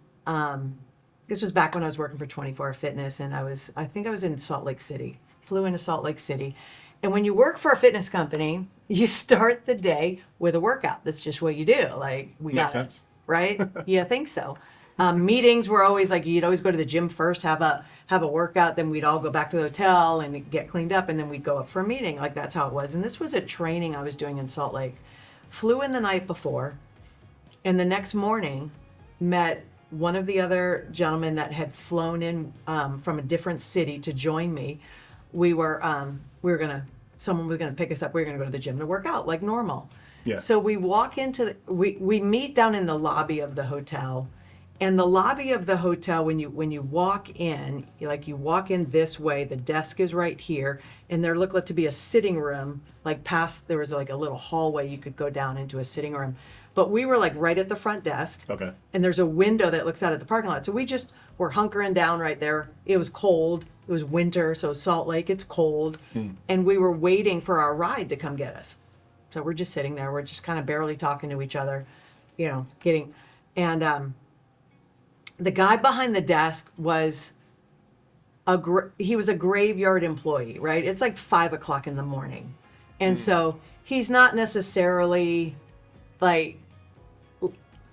Speaker 2: this was back when I was working for 24 Fitness, and I think I was in Salt Lake City, flew into Salt Lake City. And when you work for a fitness company, you start the day with a workout. That's just what you do. Like, we got
Speaker 1: Makes sense.
Speaker 2: right? Yeah, I think so. Meetings were always like, you'd always go to the gym first, have a workout, then we'd all go back to the hotel and get cleaned up, and then we'd go up for a meeting. Like, that's how it was. And this was a training I was doing in Salt Lake. Flew in the night before, and the next morning met one of the other gentlemen that had flown in from a different city to join me. Someone was gonna pick us up. We were gonna go to the gym to work out like normal.
Speaker 1: Yeah.
Speaker 2: So we walk we meet down in the lobby of the hotel. And the lobby of the hotel, when you walk in, you walk in this way, the desk is right here, and there looked like to be a sitting room, there was like a little hallway you could go down into a sitting room. But we were like right at the front desk.
Speaker 1: Okay.
Speaker 2: And there's a window that looks out at the parking lot. So we just were hunkering down right there. It was cold. It was winter, so Salt Lake, it's cold. And we were waiting for our ride to come get us. So we're just sitting there. We're just kind of barely talking to each other, the guy behind the desk was he was a graveyard employee, right? It's like 5:00 in the morning. And so he's not necessarily like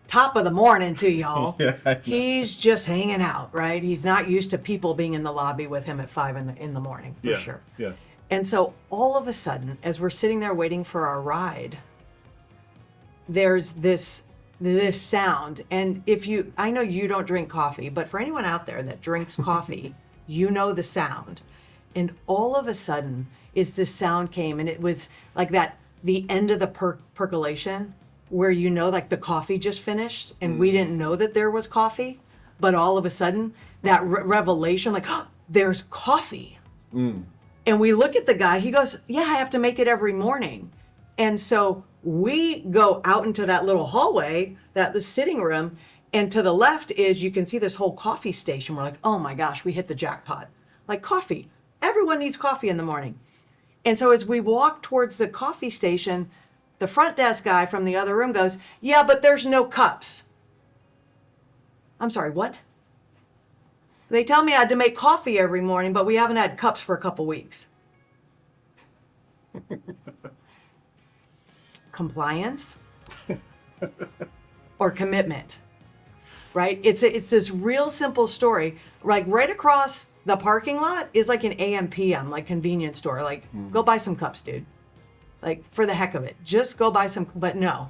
Speaker 2: top of the morning to y'all.
Speaker 1: Yeah.
Speaker 2: He's just hanging out, right? He's not used to people being in the lobby with him at 5 in the morning, for
Speaker 1: Yeah.
Speaker 2: sure.
Speaker 1: Yeah.
Speaker 2: And so all of a sudden, as we're sitting there waiting for our ride, there's this sound. And I know you don't drink coffee, but for anyone out there that drinks coffee, you know the sound. And all of a sudden, this sound came, and it was like the end of the percolation, where like the coffee just finished, and we didn't know that there was coffee, but all of a sudden, that revelation, like, oh, there's coffee. And we look at the guy, he goes, yeah, I have to make it every morning. And so we go out into that little hallway, the sitting room, and to the left you can see this whole coffee station. We're like, oh my gosh, we hit the jackpot. Like, coffee. Everyone needs coffee in the morning. And so as we walk towards the coffee station, the front desk guy from the other room goes, yeah, but there's no cups. I'm sorry, what? They tell me I had to make coffee every morning, but we haven't had cups for a couple weeks. Compliance or commitment, right? It's this real simple story. Like right across the parking lot is like an AM PM, like convenience store. Like go buy some cups, dude. Like for the heck of it, just go buy some. But no,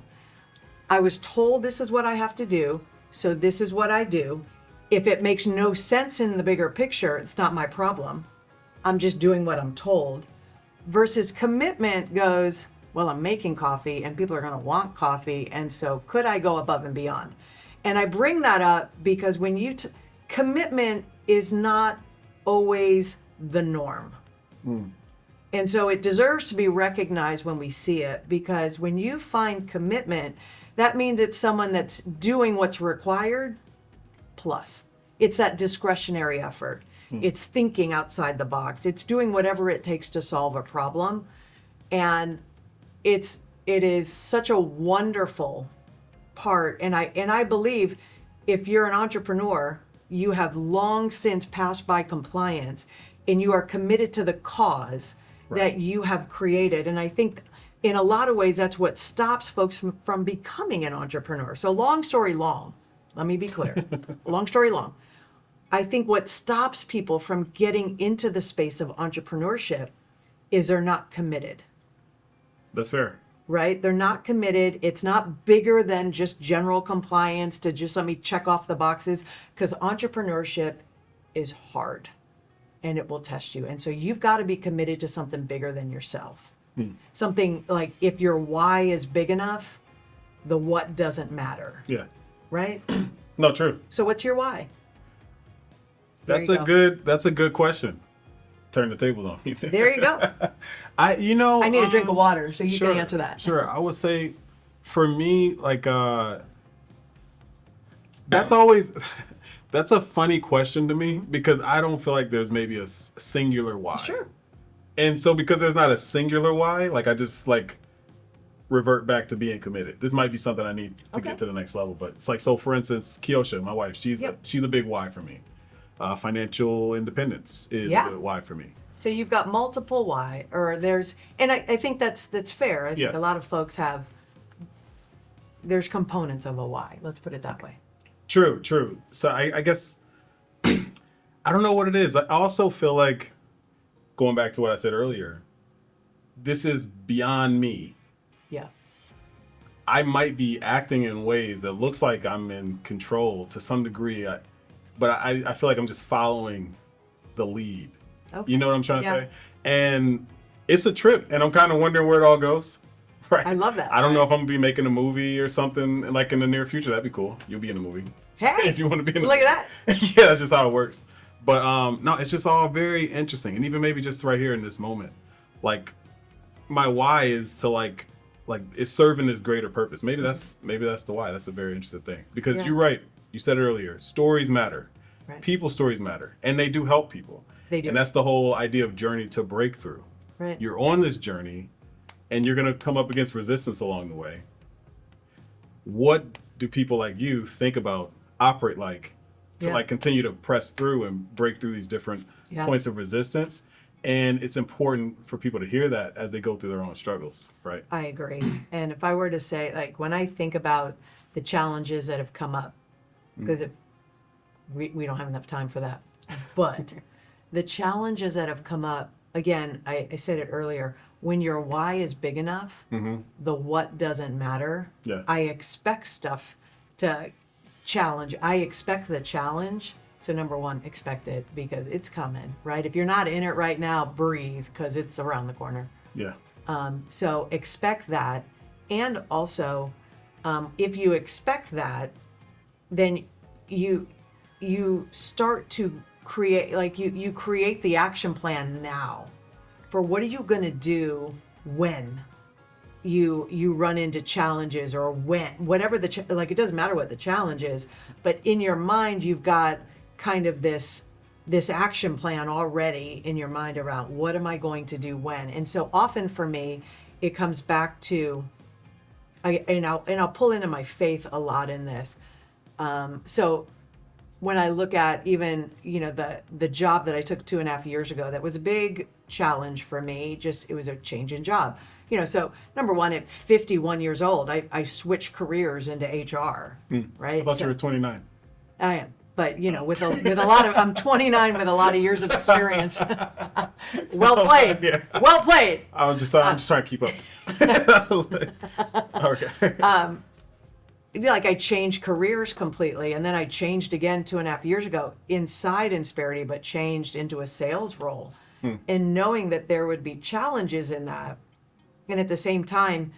Speaker 2: I was told this is what I have to do, so this is what I do. If it makes no sense in the bigger picture, it's not my problem. I'm just doing what I'm told. Versus commitment goes, well, I'm making coffee and people are going to want coffee. And so could I go above and beyond? And I bring that up because when commitment is not always the norm. And so it deserves to be recognized when we see it, because when you find commitment, that means it's someone that's doing what's required plus. It's that discretionary effort. It's thinking outside the box. It's doing whatever it takes to solve a problem. And it is such a wonderful part. And I believe if you're an entrepreneur, you have long since passed by compliance and you are committed to the cause that you have created. And I think in a lot of ways, that's what stops folks from becoming an entrepreneur. So long story long, let me be clear. Long story long. I think what stops people from getting into the space of entrepreneurship is they're not committed.
Speaker 1: That's fair.
Speaker 2: Right? They're not committed. It's not bigger than just general compliance to just let me check off the boxes, because entrepreneurship is hard and it will test you. And so you've got to be committed to something bigger than yourself. Something like if your why is big enough, the what doesn't matter.
Speaker 1: Yeah.
Speaker 2: Right?
Speaker 1: No, true.
Speaker 2: So what's your why?
Speaker 1: That's a good question. Turn the tables on me.
Speaker 2: There you go.
Speaker 1: I
Speaker 2: need a drink of water so you can answer that.
Speaker 1: Sure. I would say for me, like that's always that's a funny question to me, because I don't feel like there's maybe a singular why.
Speaker 2: Sure.
Speaker 1: And so because there's not a singular why, like I just like revert back to being committed. This might be something I need to get to the next level, but it's like, so for instance, Kiosha, my wife, she's a big why for me. Financial independence is a why for me.
Speaker 2: So you've got multiple why, or there's, and I think that's fair. I think a lot of folks there's components of a why. Let's put it that way.
Speaker 1: True. So I guess, I don't know what it is. I also feel like, going back to what I said earlier, this is beyond me.
Speaker 2: Yeah.
Speaker 1: I might be acting in ways that looks like I'm in control to some degree, but I feel like I'm just following the lead. Okay. You know what I'm trying to say? And it's a trip, and I'm kind of wondering where it all goes. Right? I
Speaker 2: love that.
Speaker 1: I don't know if I'm going to be making a movie or something like in the near future. That'd be cool. You'll be in a movie.
Speaker 2: Hey!
Speaker 1: If you want to be in a
Speaker 2: movie.
Speaker 1: Look at that. Yeah, that's just how it works. But no, it's just all very interesting. And even maybe just right here in this moment, like my why is to like it's serving this greater purpose. Maybe that's the why. That's a very interesting thing. Because you're right. You said it earlier. Stories matter. Right. People's stories matter. And they do help people.
Speaker 2: They do.
Speaker 1: And that's the whole idea of journey to breakthrough.
Speaker 2: Right.
Speaker 1: You're on this journey and you're going to come up against resistance along the way. What do people like you think about, operate like, to like continue to press through and break through these different points of resistance? And it's important for people to hear that as they go through their own struggles, right?
Speaker 2: I agree. And if I were to say, like, when I think about the challenges that have come up, because we don't have enough time for that, but the challenges that have come up, again, I said it earlier, when your why is big enough, the what doesn't matter.
Speaker 1: Yeah.
Speaker 2: I expect stuff to challenge. I expect the challenge. So number one, expect it, because it's coming, right? If you're not in it right now, breathe, because it's around the corner.
Speaker 1: Yeah.
Speaker 2: So expect that. And also, if you expect that, then you start to create, like you create the action plan now for what are you going to do when you run into challenges, or when, whatever like, it doesn't matter what the challenge is, but in your mind, you've got kind of this action plan already in your mind around what am I going to do when. And so often for me, it comes back to, and I'll pull into my faith a lot in this. So when I look at even, the job that I took 2.5 years ago, that was a big challenge for me. Just, it was a change in job. So number one, at 51 years old, I switched careers into HR, right?
Speaker 1: I thought
Speaker 2: So,
Speaker 1: you were 29.
Speaker 2: I am. But, with a lot of, I'm 29 with a lot of years of experience. Well played.
Speaker 1: Yeah.
Speaker 2: Well played.
Speaker 1: I'm just trying to keep up. I was like, okay.
Speaker 2: Like I changed careers completely, and then I changed again 2.5 years ago inside Insperity, but changed into a sales role. And knowing that there would be challenges in that, and at the same time,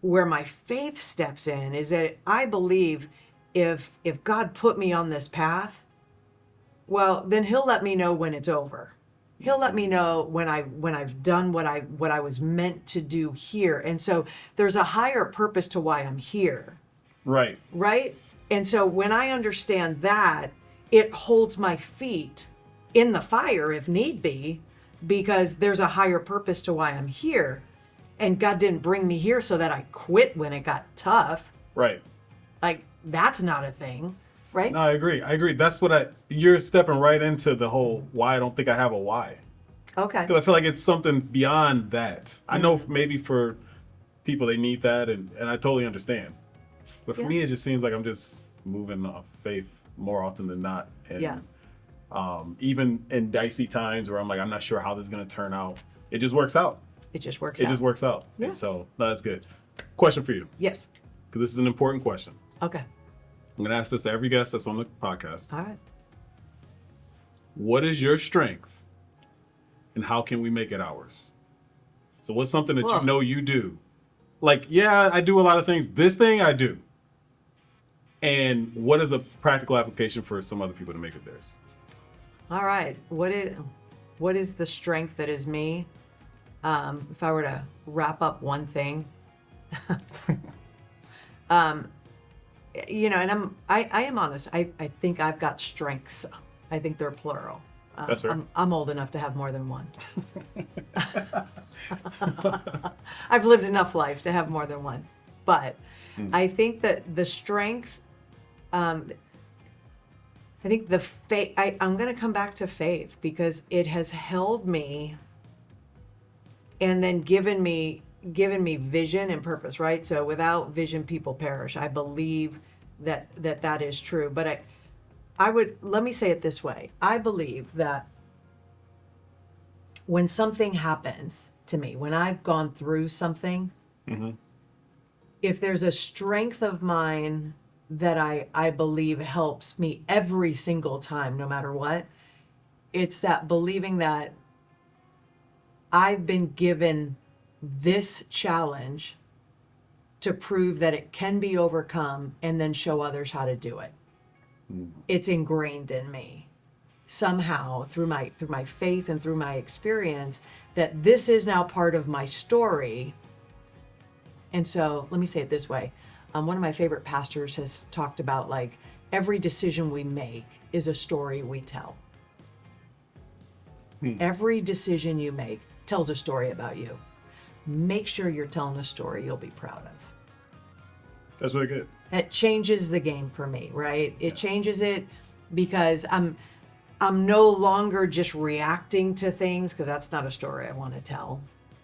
Speaker 2: where my faith steps in is that I believe if God put me on this path, well, then He'll let me know when it's over. He'll let me know when I've done what I was meant to do here. And so there's a higher purpose to why I'm here.
Speaker 1: Right.
Speaker 2: Right? And so when I understand that, it holds my feet in the fire if need be, because there's a higher purpose to why I'm here. And God didn't bring me here so that I quit when it got tough.
Speaker 1: Right.
Speaker 2: Like, that's not a thing, right?
Speaker 1: No, I agree. That's what you're stepping right into the whole why I don't think I have a why.
Speaker 2: Okay.
Speaker 1: Because I feel like it's something beyond that. I know maybe for people they need that, and I totally understand. But for me, it just seems like I'm just moving off faith more often than not. And even in dicey times where I'm like, I'm not sure how this is going to turn out, it just works out.
Speaker 2: It just works
Speaker 1: It
Speaker 2: out.
Speaker 1: just works out.
Speaker 2: Yeah.
Speaker 1: And so that's good. Question for you,
Speaker 2: Yes.
Speaker 1: because this is an important question.
Speaker 2: Okay.
Speaker 1: I'm going to ask this to every guest that's on the podcast.
Speaker 2: All right.
Speaker 1: What is your strength and how can we make it ours? So what's something that
Speaker 2: Whoa.
Speaker 1: you know you do? Like, yeah, I do a lot of things. This thing I do. And what is a practical application for some other people to make it theirs?
Speaker 2: All right. What is the strength that is me? If I were to wrap up one thing, and I am honest. I think I've got strengths. I think they're plural.
Speaker 1: That's fair.
Speaker 2: I'm old enough to have more than one. I've lived enough life to have more than one. But I think that the strength, I think the faith, I'm going to come back to faith because it has held me and then given me vision and purpose, right? So without vision, people perish. I believe that is true. But let me say it this way. I believe that when something happens to me, when I've gone through something, if there's a strength of mine that I believe helps me every single time, no matter what, it's that believing that I've been given this challenge to prove that it can be overcome and then show others how to do it. It's ingrained in me somehow through my faith and through my experience that this is now part of my story. And so let me say it this way. One of my favorite pastors has talked about, like, every decision we make is a story we tell. Every decision you make tells a story about you. Make sure you're telling a story you'll be proud of.
Speaker 1: That's really good.
Speaker 2: It changes the game for me, right? It changes it because I'm no longer just reacting to things, because that's not a story I want to tell.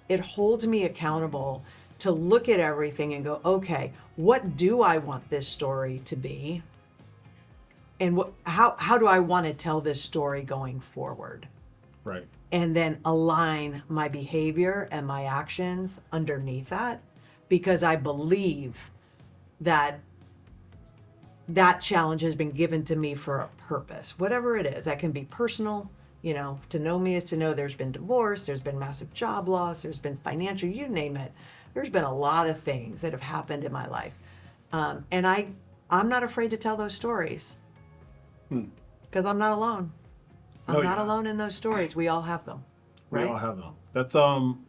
Speaker 2: It holds me accountable to look at everything and go, okay, what do I want this story to be? And how do I want to tell this story going forward?
Speaker 1: Right.
Speaker 2: And then align my behavior and my actions underneath that, because I believe that challenge has been given to me for a purpose, whatever it is. That can be personal. To know me is to know there's been divorce, there's been massive job loss, there's been financial, you name it. There's been a lot of things that have happened in my life. And I'm not afraid to tell those stories because I'm not alone. I'm not alone in those stories. We all have them. Right?
Speaker 1: We all have them. That's I'm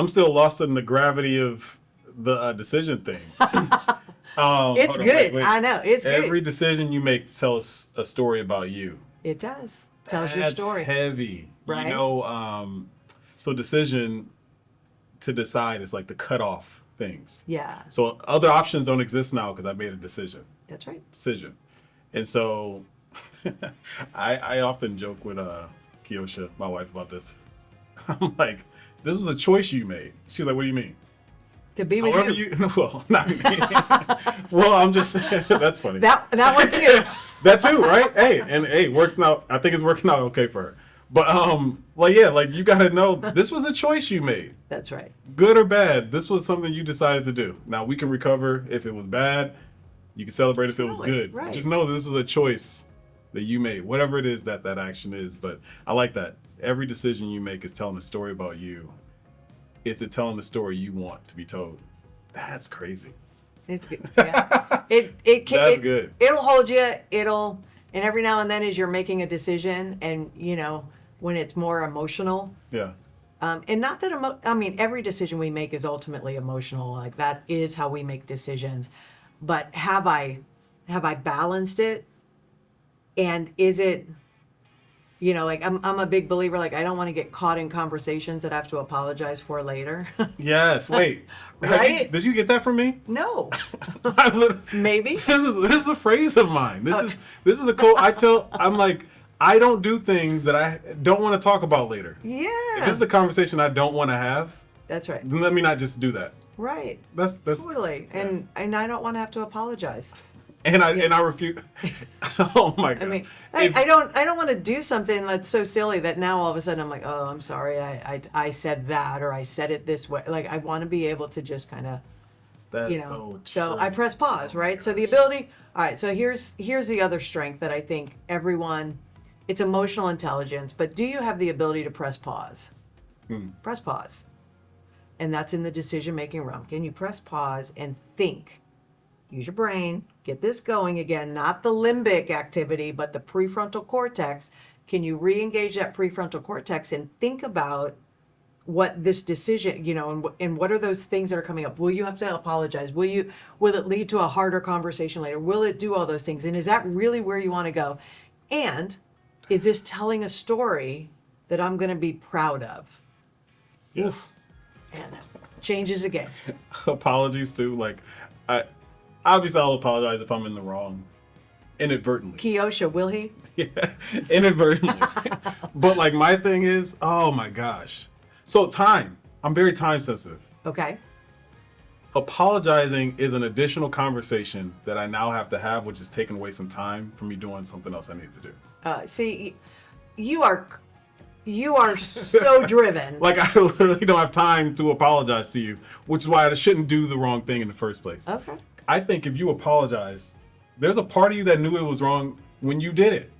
Speaker 1: still lost in the gravity of the decision thing.
Speaker 2: It's good. I know. It's good.
Speaker 1: Every decision you make tells a story about you.
Speaker 2: It does. Tells your story.
Speaker 1: That's heavy.
Speaker 2: Right.
Speaker 1: So decision to decide is like to cut off things.
Speaker 2: Yeah.
Speaker 1: So other options don't exist now because I made a decision.
Speaker 2: That's right.
Speaker 1: Decision. And so I often joke with Kiosha, my wife, about this. I'm like, this was a choice you made. She's like, what do you mean?
Speaker 2: To be with
Speaker 1: However
Speaker 2: you.
Speaker 1: well, not me. Well, I'm just that's funny.
Speaker 2: That one too.
Speaker 1: That too, right? Hey, working out. I think it's working out okay for her. But like you got to know this was a choice you made.
Speaker 2: That's right.
Speaker 1: Good or bad, this was something you decided to do. Now we can recover if it was bad. You can celebrate if it was good.
Speaker 2: Right.
Speaker 1: Just know this was a choice that you made, whatever it is that action is. But I like that. Every decision you make is telling a story about you. Is it telling the story you want to be told? That's crazy.
Speaker 2: It's good. Yeah.
Speaker 1: That's good.
Speaker 2: It'll hold you. And every now and then, as you're making a decision, and when it's more emotional.
Speaker 1: Yeah.
Speaker 2: And not that every decision we make is ultimately emotional. Like that is how we make decisions. But have I balanced it? And is it, like I'm a big believer. Like I don't want to get caught in conversations that I have to apologize for later.
Speaker 1: Yes. Wait.
Speaker 2: Right?
Speaker 1: Did you get that from me?
Speaker 2: No. Maybe.
Speaker 1: This is a phrase of mine. This is a quote. I'm like, I don't do things that I don't want to talk about later.
Speaker 2: Yeah.
Speaker 1: If this is a conversation I don't want to have.
Speaker 2: That's right.
Speaker 1: Then let me not just do that.
Speaker 2: Right.
Speaker 1: That's
Speaker 2: totally.
Speaker 1: Yeah.
Speaker 2: And I don't want to have to apologize.
Speaker 1: And I refuse. Oh my God.
Speaker 2: I mean, I don't want to do something that's so silly that now all of a sudden I'm like, oh, I'm sorry, I said that, or I said it this way. Like I want to be able to just kind of,
Speaker 1: That's so true.
Speaker 2: So I press pause, right? So the
Speaker 1: gosh.
Speaker 2: ability. All right. So here's the other strength that I think everyone. It's emotional intelligence, but do you have the ability to press pause? Press pause. And that's in the decision-making realm. Can you press pause and think? Use your brain. Get this going again. Not the limbic activity, but the prefrontal cortex. Can you re-engage that prefrontal cortex and think about what this decision, and what are those things that are coming up? Will you have to apologize? Will it lead to a harder conversation later? Will it do all those things? And is that really where you want to go? And is this telling a story that I'm going to be proud of?
Speaker 1: Yes.
Speaker 2: And changes again.
Speaker 1: Apologies too. Like, obviously I'll apologize if I'm in the wrong, inadvertently.
Speaker 2: Kiosha, will he?
Speaker 1: Yeah, inadvertently. But like my thing is, oh my gosh. So time. I'm very time sensitive.
Speaker 2: Okay.
Speaker 1: Apologizing is an additional conversation that I now have to have, which is taking away some time from me doing something else I need to do.
Speaker 2: See, you are so driven.
Speaker 1: Like I literally don't have time to apologize to you, which is why I shouldn't do the wrong thing in the first place.
Speaker 2: Okay.
Speaker 1: I think if you apologize, there's a part of you that knew it was wrong when you did it.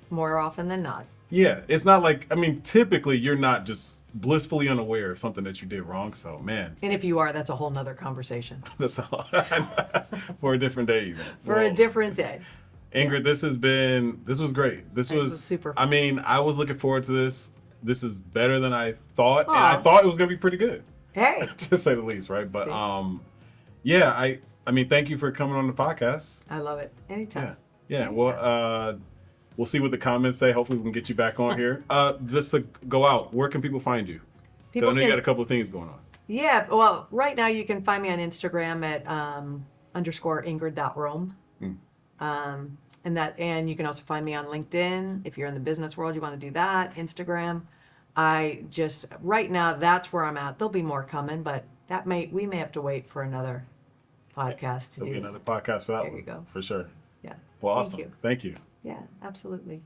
Speaker 2: More often than not.
Speaker 1: Yeah, it's not like, typically you're not just blissfully unaware of something that you did wrong. So, man,
Speaker 2: And if you are, that's a whole nother conversation.
Speaker 1: that's all. For a different day, even.
Speaker 2: For a different day.
Speaker 1: Ingrid, this was great. This was
Speaker 2: super fun.
Speaker 1: I was looking forward to this. This is better than I thought. And
Speaker 2: Aw.
Speaker 1: I thought it was going to be pretty good,
Speaker 2: Hey,
Speaker 1: to say the least, right? But,
Speaker 2: See.
Speaker 1: yeah, thank you for coming on the podcast.
Speaker 2: I love it. Anytime.
Speaker 1: Yeah. Well, we'll see what the comments say. Hopefully we can get you back on here. Just to go out, where can people find you? 'Cause I know you got a couple of things going on.
Speaker 2: Yeah, well, right now you can find me on Instagram at _Ingrid.Rome. And you can also find me on LinkedIn. If you're in the business world, you want to do that. Instagram. Right now, that's where I'm at. There'll be more coming, but we may have to wait for another podcast to
Speaker 1: There'll
Speaker 2: do.
Speaker 1: be another podcast for that
Speaker 2: There
Speaker 1: one.
Speaker 2: you go.
Speaker 1: For sure.
Speaker 2: Yeah.
Speaker 1: Well,
Speaker 2: Thank
Speaker 1: awesome.
Speaker 2: you.
Speaker 1: Thank you.
Speaker 2: Yeah, absolutely.